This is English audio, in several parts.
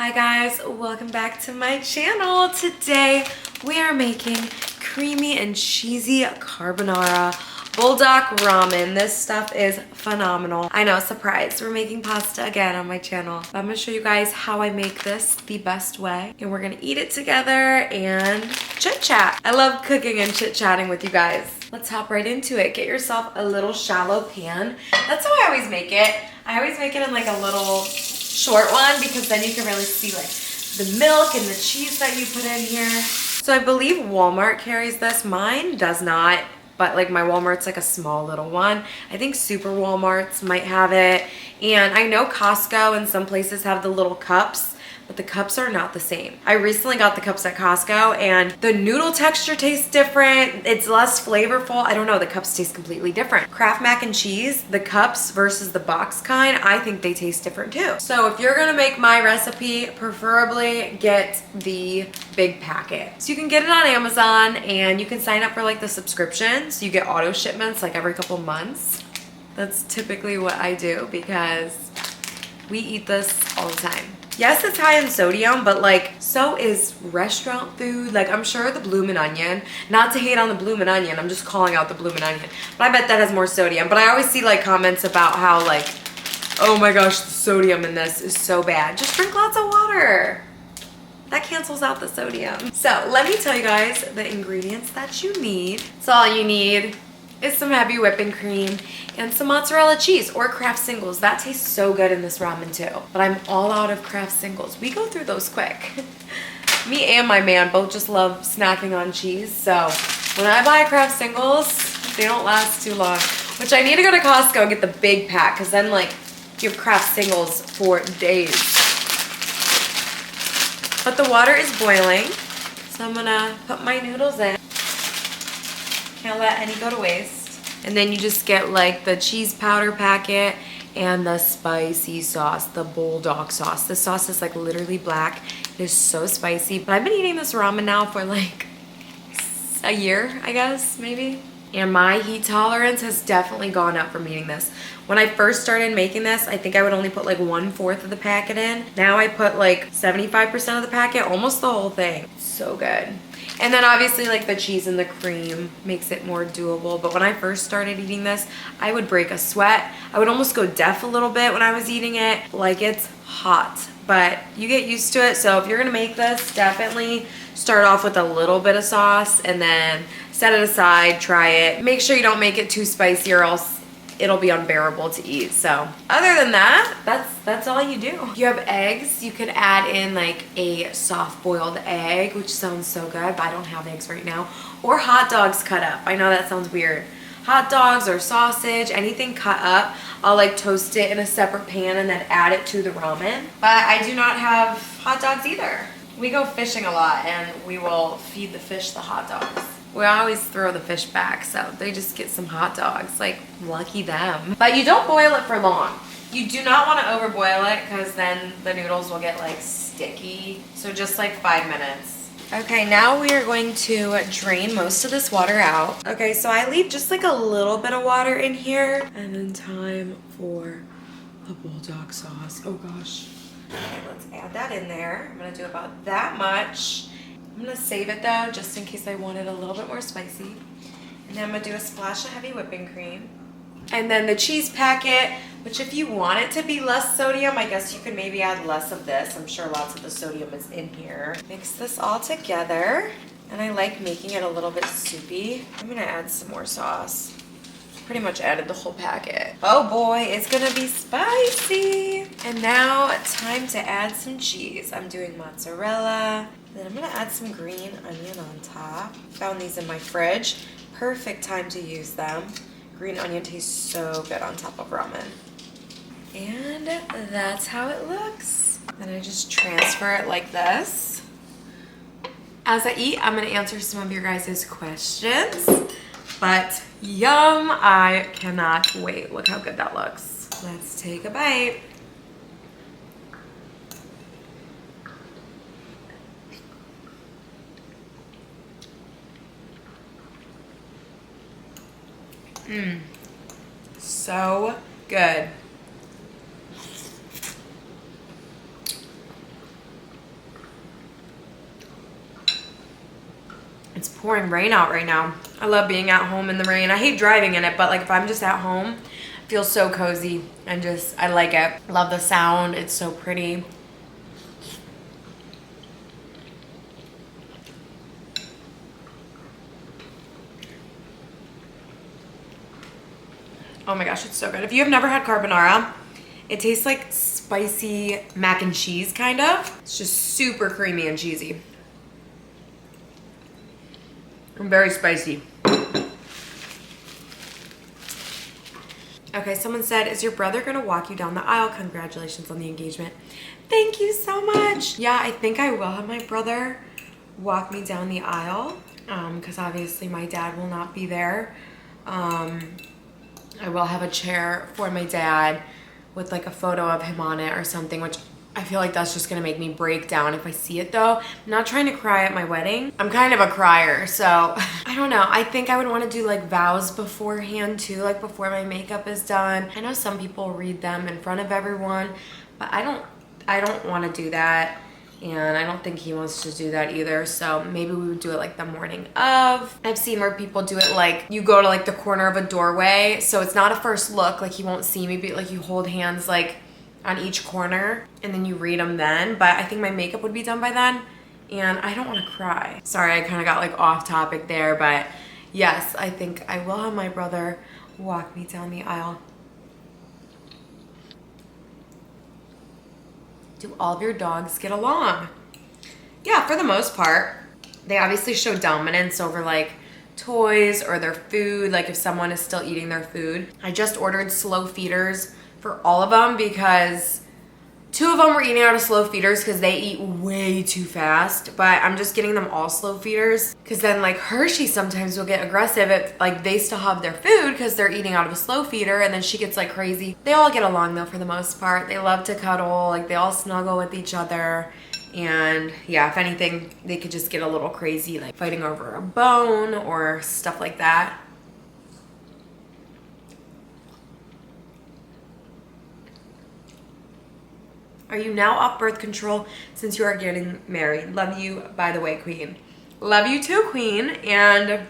Hi guys, welcome back to my channel. Today we are making creamy and cheesy carbonara bulldog ramen. This stuff is phenomenal. I know, surprise, we're making pasta again on my channel. I'm gonna show you guys how I make this the best way, and we're gonna eat it together and chit chat. I love cooking and chit chatting with you guys. Let's hop right into it. Get yourself a little shallow pan. That's how I always make it. I always make it in like a little short one because then you can really see like the milk and the cheese that you put in here. So I believe Walmart carries this. Mine does not, but like my Walmart's like a small little one. I think Super Walmarts might have it. And I know Costco and some places have the little cups, but the cups are not the same. I recently got the cups at Costco and the noodle texture tastes different. It's less flavorful. I don't know, the cups taste completely different. Kraft mac and cheese, the cups versus the box kind, I think they taste different too. So if you're gonna make my recipe, preferably get the big packet. So you can get it on Amazon and you can sign up for like the subscription. So you get auto shipments like every couple months. That's typically what I do because we eat this all the time. Yes, it's high in sodium, but like, so is restaurant food. Like, I'm sure the bloomin' onion, not to hate on the bloomin' onion, I'm just calling out the bloomin' onion, but I bet that has more sodium. But I always see like comments about how like, oh my gosh, the sodium in this is so bad. Just drink lots of water. That cancels out the sodium. So let me tell you guys the ingredients that you need. So all you need is some heavy whipping cream and some mozzarella cheese or Kraft singles. That tastes so good in this ramen too. But I'm all out of Kraft singles. We go through those quick. Me and my man both just love snacking on cheese. So when I buy Kraft singles, they don't last too long. Which I need to go to Costco and get the big pack because then like you have Kraft singles for days. But the water is boiling. So I'm gonna put my noodles in. Can't let any go to waste. And then you just get like the cheese powder packet and the spicy sauce, the bulldog sauce. This sauce is like literally black. It is so spicy. But I've been eating this ramen now for like a year, I guess, maybe. And my heat tolerance has definitely gone up from eating this. When I first started making this, I think I would only put like 1/4 of the packet in. Now I put like 75% of the packet, almost the whole thing. So good. And then obviously like the cheese and the cream makes it more doable. But when I first started eating this, I would break a sweat. I would almost go deaf a little bit when I was eating it. Like, it's hot, but you get used to it. So if you're gonna make this, definitely start off with a little bit of sauce and then set it aside, try it. Make sure you don't make it too spicy or else it'll be unbearable to eat. So other than that, that's all you do. If you have eggs, you could add in like a soft boiled egg, which sounds so good, but I don't have eggs right now. Or hot dogs cut up. I know that sounds weird. Hot dogs or sausage, anything cut up, I'll like toast it in a separate pan and then add it to the ramen. But I do not have hot dogs either. We go fishing a lot and we will feed the fish the hot dogs. We always throw the fish back, so they just get some hot dogs. Like, lucky them. But you don't boil it for long. You do not want to overboil it because then the noodles will get like sticky. So just like 5 minutes. Okay, now we are going to drain most of this water out. Okay, so I leave just like a little bit of water in here. And then time for the bulldog sauce. Oh gosh. Okay, let's add that in there. I'm gonna do about that much. I'm gonna save it though, just in case I want it a little bit more spicy. And then I'm gonna do a splash of heavy whipping cream. And then the cheese packet, which if you want it to be less sodium, I guess you could maybe add less of this. I'm sure lots of the sodium is in here. Mix this all together. And I like making it a little bit soupy. I'm gonna add some more sauce. Pretty much added the whole packet. Oh boy, it's gonna be spicy. And now time to add some cheese. I'm doing mozzarella. Then I'm gonna add some green onion on top. Found these in my fridge. Perfect time to use them. Green onion tastes so good on top of ramen. And that's how it looks. Then I just transfer it like this. As I eat, I'm gonna answer some of your guys' questions. But yum, I cannot wait. Look how good that looks. Let's take a bite. So good. It's pouring rain out right now. I love being at home in the rain. I hate driving in it, but like if I'm just at home, it feels so cozy and just, I like it. Love the sound. It's so pretty. Oh my gosh, it's so good. If you have never had carbonara, it tastes like spicy mac and cheese, kind of. It's just super creamy and cheesy. And very spicy. Okay, someone said, is your brother gonna walk you down the aisle? Congratulations on the engagement. Thank you so much. Yeah, I think I will have my brother walk me down the aisle, because obviously my dad will not be there. I will have a chair for my dad with like a photo of him on it or something, which I feel like that's just gonna make me break down if I see it though. I'm not trying to cry at my wedding. I'm kind of a crier, so I don't know. I think I would want to do like vows beforehand too, like before my makeup is done. I know some people read them in front of everyone, but I don't want to do that. And I don't think he wants to do that either. So maybe we would do it like the morning of. I've seen where people do it like you go to like the corner of a doorway. So it's not a first look, like he won't see me, but like you hold hands like on each corner and then you read them then. But I think my makeup would be done by then and I don't want to cry. Sorry, I kind of got like off topic there, but yes, I think I will have my brother walk me down the aisle. Do all of your dogs get along? Yeah, for the most part. They obviously show dominance over like toys or their food, like if someone is still eating their food. I just ordered slow feeders for all of them because 2 of them were eating out of slow feeders because they eat way too fast, but I'm just getting them all slow feeders because then like Hershey sometimes will get aggressive if like they still have their food because they're eating out of a slow feeder and then she gets like crazy. They all get along though for the most part. They love to cuddle, like they all snuggle with each other. And yeah, if anything, they could just get a little crazy, like fighting over a bone or stuff like that. Are you now off birth control since you are getting married? Love you, by the way, Queen. Love you too, Queen. And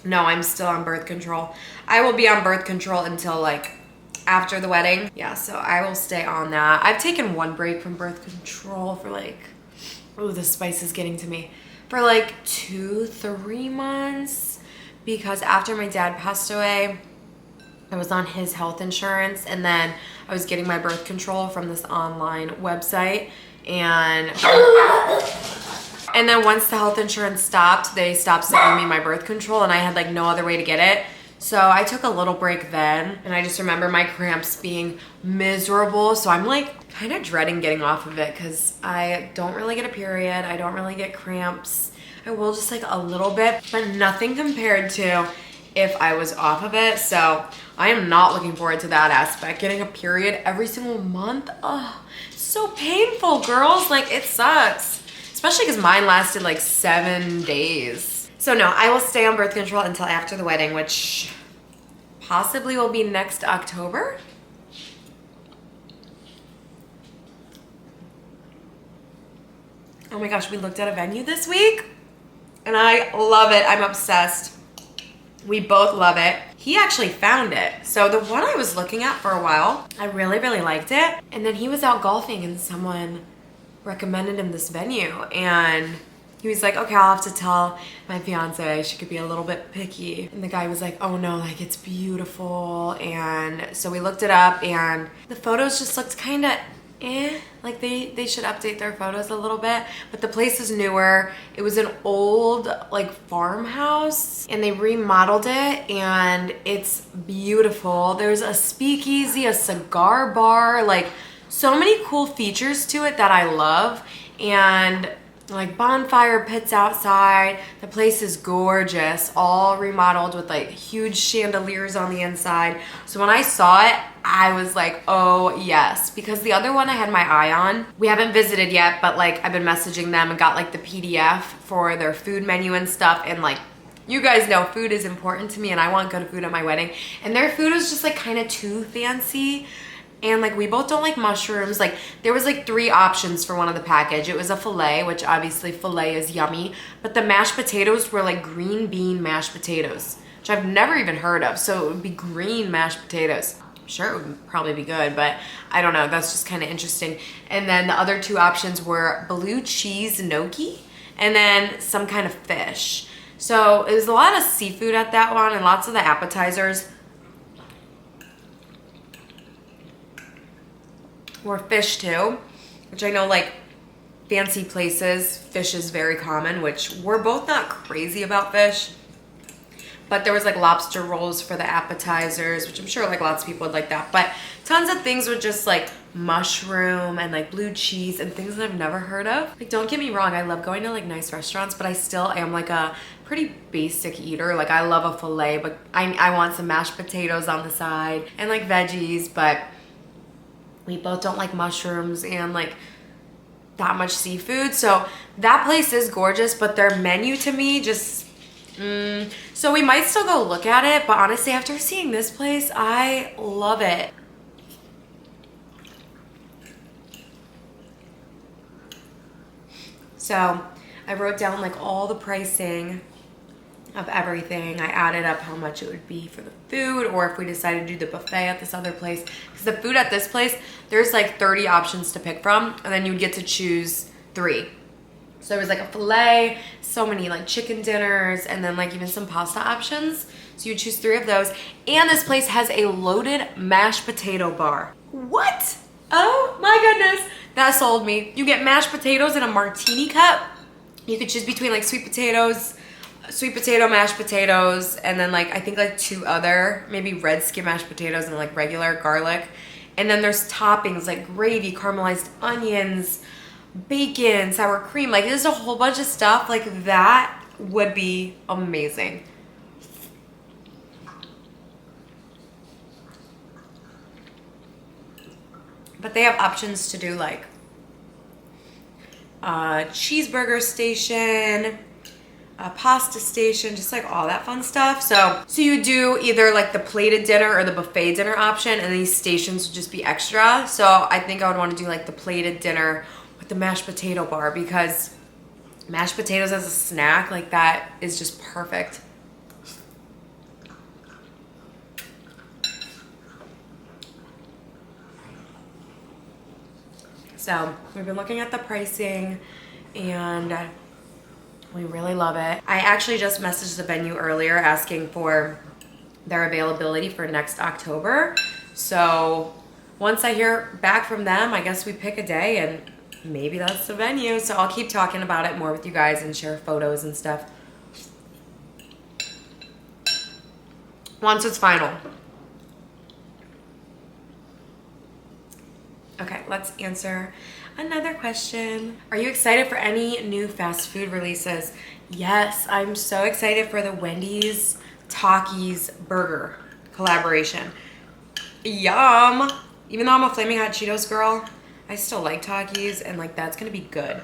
no, I'm still on birth control. I will be on birth control until like after the wedding. Yeah, so I will stay on that. I've taken one break from birth control for like, oh, the spice is getting to me. For like 2-3 months because after my dad passed away, I was on his health insurance and then I was getting my birth control from this online website and then once the health insurance stopped, they stopped sending me my birth control and I had like no other way to get it. So I took a little break then and I just remember my cramps being miserable. So I'm like kind of dreading getting off of it because I don't really get a period. I don't really get cramps. I will just like a little bit, but nothing compared to if I was off of it. So I am not looking forward to that aspect. Getting a period every single month, oh, so painful, girls. Like it sucks, especially because mine lasted like 7 days. So no, I will stay on birth control until after the wedding, which possibly will be next October. Oh my gosh, we looked at a venue this week and I love it. I'm obsessed. We both love it. He actually found it. So the one I was looking at for a while, I really, really liked it. And then he was out golfing and someone recommended him this venue. And he was like, okay, I'll have to tell my fiance she could be a little bit picky. And the guy was like, oh no, like it's beautiful. And so we looked it up and the photos just looked kind of like they should update their photos a little bit, but the place is newer. It was an old like farmhouse and they remodeled it and it's beautiful. There's a speakeasy, a cigar bar, like so many cool features to it that I love, and like bonfire pits outside. The place is gorgeous, all remodeled with like huge chandeliers on the inside. So when I saw it, I was like, oh yes, because the other one I had my eye on, we haven't visited yet, but like I've been messaging them and got like the PDF for their food menu and stuff. And like, you guys know food is important to me and I want good food at my wedding. And their food was just like kind of too fancy. And like we both don't like mushrooms. Like there was like 3 options for one of the package. It was a filet, which obviously filet is yummy, but the mashed potatoes were like green bean mashed potatoes, which I've never even heard of. So it would be green mashed potatoes. I'm sure it would probably be good, but I don't know. That's just kind of interesting. And then the other 2 options were blue cheese gnocchi and then some kind of fish. So it was a lot of seafood at that one and lots of the appetizers or fish too, which I know like fancy places, fish is very common, which we're both not crazy about fish. But there was like lobster rolls for the appetizers, which I'm sure like lots of people would like that. But tons of things with just like mushroom and like blue cheese and things that I've never heard of. Like don't get me wrong, I love going to like nice restaurants, but I still am like a pretty basic eater. Like I love a filet, but I want some mashed potatoes on the side and like veggies, but we both don't like mushrooms and like that much seafood. So that place is gorgeous, but their menu to me just, so we might still go look at it, but honestly, after seeing this place, I love it. So I wrote down like all the pricing of everything. I added up how much it would be for the food, or if we decided to do the buffet at this other place. Because the food at this place, there's like 30 options to pick from, and then you would get to choose 3. So there was like a filet, so many like chicken dinners, and then like even some pasta options. So you would choose 3 of those. And this place has a loaded mashed potato bar. What? Oh my goodness. That sold me. You get mashed potatoes in a martini cup. You could choose between like sweet potato, mashed potatoes, and then like I think like 2 other, maybe red skin mashed potatoes and like regular garlic. And then there's toppings like gravy, caramelized onions, bacon, sour cream. Like there's a whole bunch of stuff. Like that would be amazing. But they have options to do like a cheeseburger station, a pasta station, just like all that fun stuff. So you do either like the plated dinner or the buffet dinner option, and these stations would just be extra. So I think I would want to do like the plated dinner with the mashed potato bar, because mashed potatoes as a snack, like that is just perfect. So we've been looking at the pricing and we really love it. I actually just messaged the venue earlier asking for their availability for next October. So once I hear back from them, I guess we pick a day and maybe that's the venue. So I'll keep talking about it more with you guys and share photos and stuff once it's final. Okay, let's answer another question. Are you excited for any new fast food releases? Yes, I'm so excited for the Wendy's Takis burger collaboration. Yum! Even though I'm a Flaming Hot Cheetos girl, I still like Takis, and like that's gonna be good.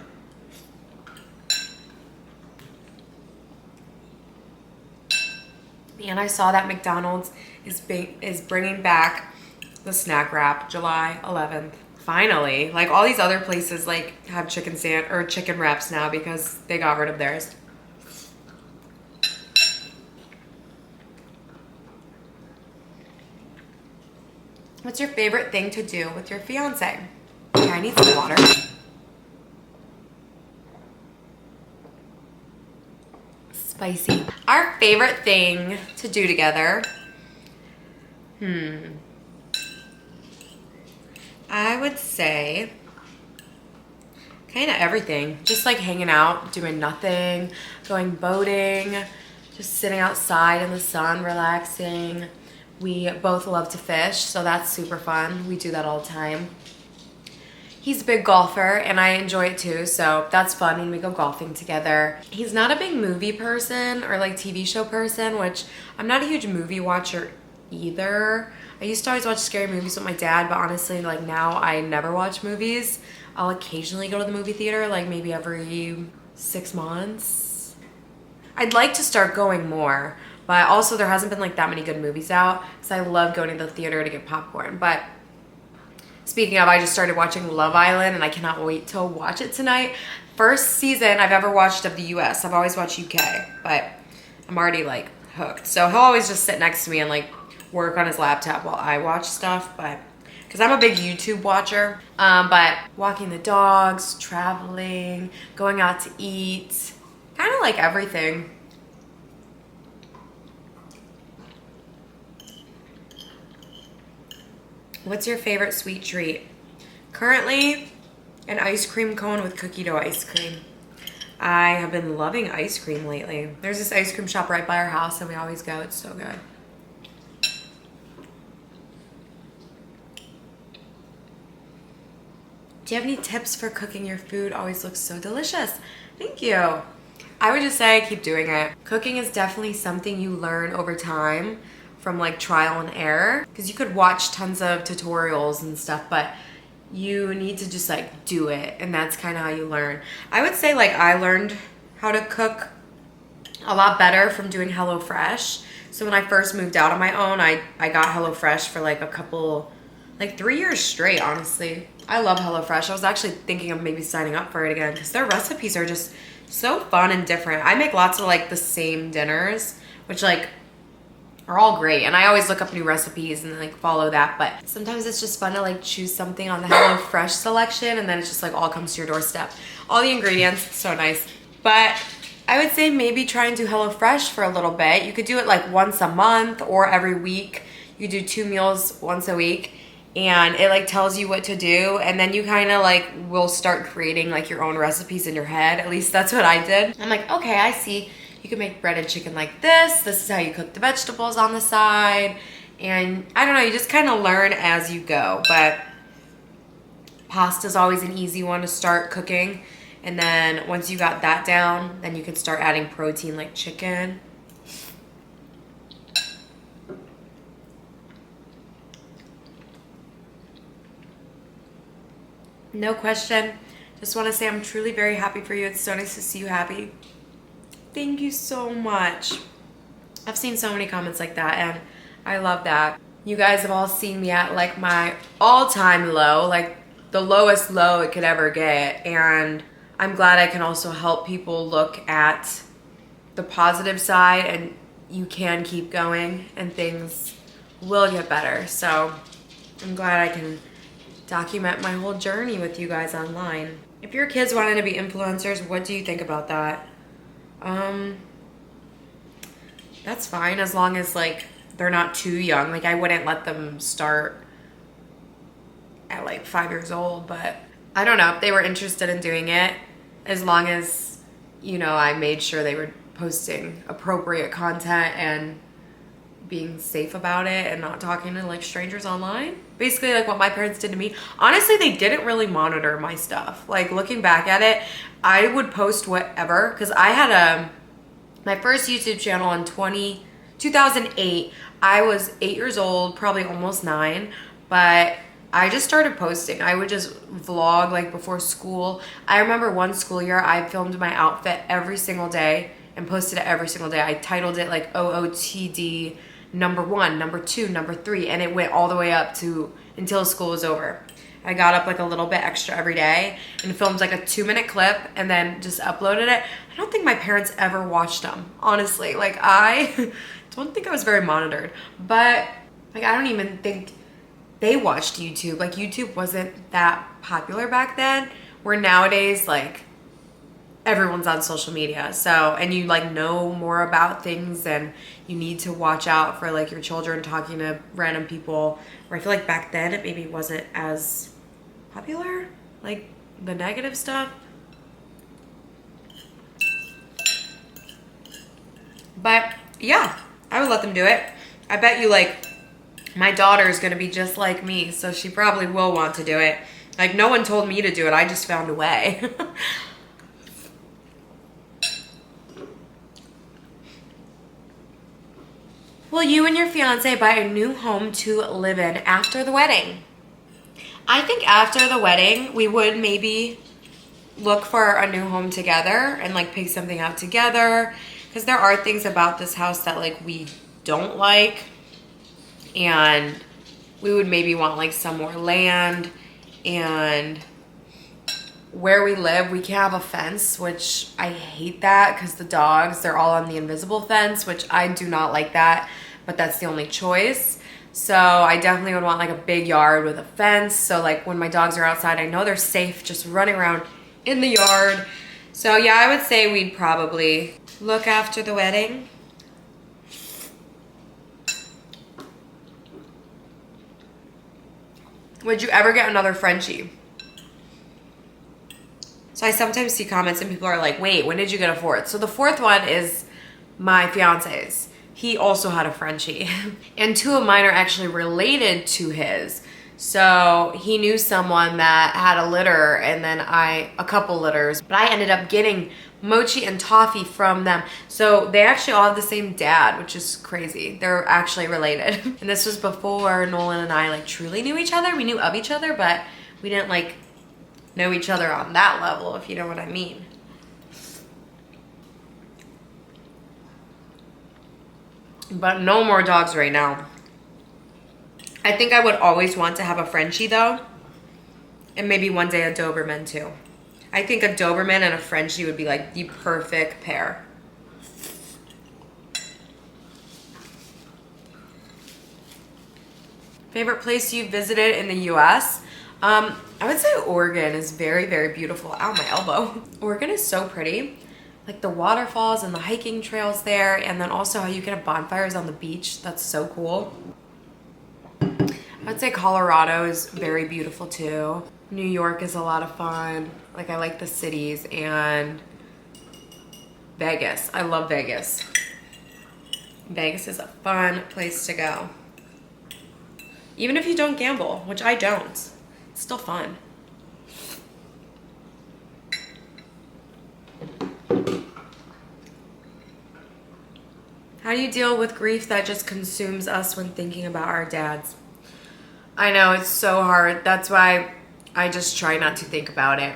And I saw that McDonald's is bringing back the snack wrap July 11th. Finally, like all these other places like have chicken wraps now because they got rid of theirs. What's your favorite thing to do with your fiance? Okay, I need some water. Spicy. Our favorite thing to do together. I would say kind of everything. Just like hanging out, doing nothing, going boating, just sitting outside in the sun, relaxing. We both love to fish, so that's super fun. We do that all the time. He's a big golfer and I enjoy it too, so that's fun when we go golfing together. He's not a big movie person or like TV show person, which I'm not a huge movie watcher either. I used to always watch scary movies with my dad, but honestly, like now I never watch movies. I'll occasionally go to the movie theater, like maybe every 6 months. I'd like to start going more, but also there hasn't been like that many good movies out, because I love going to the theater to get popcorn. But Speaking of, I just started watching Love Island and I cannot wait to watch it tonight. First season I've ever watched of the US. I've always watched UK, but I'm already like hooked. So he'll always just sit next to me and like work on his laptop while I watch stuff, but because I'm a big YouTube watcher. But walking the dogs, traveling, going out to eat, kind of like everything. What's your favorite sweet treat? Currently, an ice cream cone with cookie dough ice cream. I have been loving ice cream lately. There's this ice cream shop right by our house and we always go. It's so good. Do you have any tips for cooking your food? Always looks so delicious. Thank you. I would just say keep doing it. Cooking is definitely something you learn over time from like trial and error, because you could watch tons of tutorials and stuff, but you need to just like do it, and that's kind of how you learn. I would say like I learned how to cook a lot better from doing HelloFresh. So when I first moved out on my own, I got HelloFresh for like a couple, like 3 years straight, honestly. I love HelloFresh. I was actually thinking of maybe signing up for it again because their recipes are just so fun and different. I make lots of like the same dinners, which like are all great, and I always look up new recipes and like follow that, but sometimes it's just fun to like choose something on the HelloFresh selection and then it's just like all comes to your doorstep. All the ingredients, so nice. But I would say maybe try and do HelloFresh for a little bit. You could do it like once a month or every week. You do 2 meals once a week and it like tells you what to do, and then you kind of like will start creating like your own recipes in your head. At least that's what I did. I'm like, okay, I see. You can make breaded chicken like this. This is how you cook the vegetables on the side. And I don't know, you just kind of learn as you go. But pasta's always an easy one to start cooking. And then once you got that down, then you can start adding protein like chicken. No question. Just want to say I'm truly very happy for you. It's so nice to see you happy. Thank you so much. I've seen so many comments like that and I love that. You guys have all seen me at like my all-time low, like the lowest low it could ever get, and I'm glad I can also help people look at the positive side, and you can keep going and things will get better. So I'm glad I can document my whole journey with you guys online. If your kids wanted to be influencers, what do you think about that? That's fine as long as like they're not too young. Like I wouldn't let them start at like 5 years old, but I don't know if they were interested in doing it, as long as, you know, I made sure they were posting appropriate content and being safe about it and not talking to like strangers online. Basically like what my parents did to me. Honestly, they didn't really monitor my stuff. Like looking back at it, I would post whatever, because I had my first YouTube channel in 2008. I was 8 years old, probably almost 9, but I just started posting. I would just vlog like before school. I remember one school year I filmed my outfit every single day and posted it every single day. I titled it like OOTD number 1, number 2, number 3, and it went all the way up to until school was over. I got up like a little bit extra every day and filmed like a 2-minute clip and then just uploaded it. I don't think my parents ever watched them, honestly. Like I don't think I was very monitored, but like I don't even think they watched YouTube. Like YouTube wasn't that popular back then, where nowadays like everyone's on social media. So, and you like know more about things and you need to watch out for like your children talking to random people, where I feel like back then it maybe wasn't as popular, like the negative stuff. But yeah, I would let them do it. I bet you like my daughter is gonna be just like me, so she probably will want to do it. Like no one told me to do it, I just found a way. Will you and your fiance buy a new home to live in after the wedding? I think after the wedding, we would maybe look for a new home together and like pick something out together, because there are things about this house that like we don't like, and we would maybe want like some more land and where we live, we can't have a fence, which I hate that because the dogs, they're all on the invisible fence, which I do not like that, but that's the only choice. So I definitely would want like a big yard with a fence. So like when my dogs are outside, I know they're safe just running around in the yard. So yeah, I would say we'd probably look after the wedding. Would you ever get another Frenchie? So I sometimes see comments and people are like, wait, when did you get a fourth? So the fourth one is my fiance's. He also had a Frenchie. And two of mine are actually related to his. So he knew someone that had a litter and then a couple litters. But I ended up getting Mochi and Toffee from them. So they actually all have the same dad, which is crazy. They're actually related. And this was before Nolan and I like truly knew each other. We knew of each other, but we didn't like know each other on that level, if you know what I mean. But no more dogs right now. I think I would always want to have a Frenchie though. And maybe one day a Doberman too. I think a Doberman and a Frenchie would be like the perfect pair. Favorite place you visited in the US? I would say Oregon is very, very beautiful. Ow, my elbow. Oregon is so pretty. Like the waterfalls and the hiking trails there, and then also how you can have bonfires on the beach. That's so cool. I would say Colorado is very beautiful too. New York is a lot of fun. Like I like the cities, and Vegas. I love Vegas. Vegas is a fun place to go. Even if you don't gamble, which I don't, it's still fun. How do you deal with grief that just consumes us when thinking about our dads? I know, it's so hard. That's why I just try not to think about it.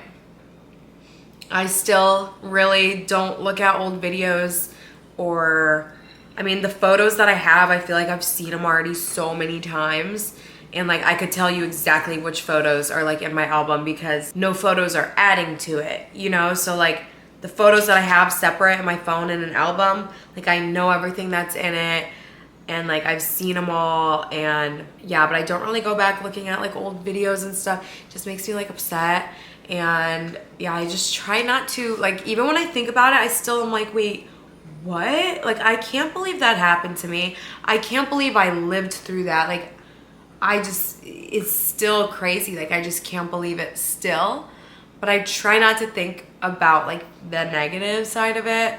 I still really don't look at old videos or, I mean, the photos that I have, I feel like I've seen them already so many times. And like, I could tell you exactly which photos are like in my album because no photos are adding to it, you know? So like, the photos that I have separate in my phone in an album, like I know everything that's in it and like I've seen them all, and yeah, but I don't really go back looking at like old videos and stuff. It just makes me like upset, and yeah, I just try not to, like, even when I think about it, I still am like, wait, what? Like, I can't believe that happened to me. I can't believe I lived through that. Like, it's still crazy. Like, I just can't believe it still. But I try not to think about like the negative side of it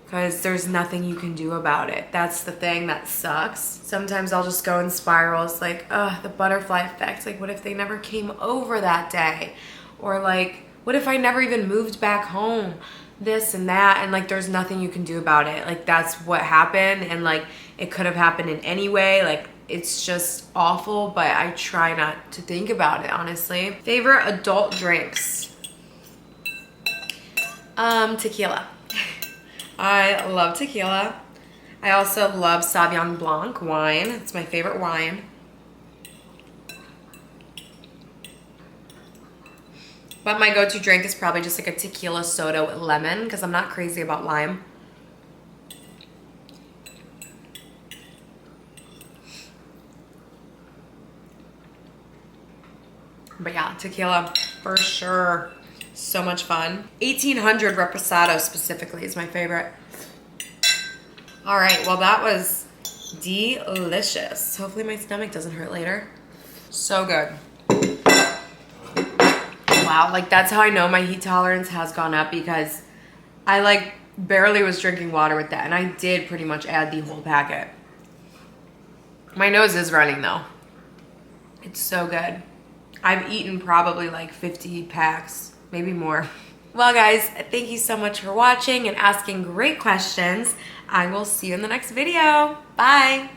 because there's nothing you can do about it. That's the thing that sucks. Sometimes I'll just go in spirals like, the butterfly effect. Like, what if they never came over that day? Or like, what if I never even moved back home? This and that, and like there's nothing you can do about it. Like, that's what happened, and like it could have happened in any way. Like, it's just awful, but I try not to think about it, honestly. Favorite adult drinks? Tequila. I love tequila. I also love Sauvignon Blanc wine. It's my favorite wine. But my go-to drink is probably just like a tequila soda with lemon because I'm not crazy about lime. But yeah, tequila for sure. So much fun. 1800 Reposado specifically is my favorite. All right, well, that was delicious. Hopefully my stomach doesn't hurt later. So good. Wow, like that's how I know my heat tolerance has gone up, because I like barely was drinking water with that, and I did pretty much add the whole packet. My nose is running though. It's so good. I've eaten probably like 50 packs. Maybe more. Well, guys, thank you so much for watching and asking great questions. I will see you in the next video. Bye.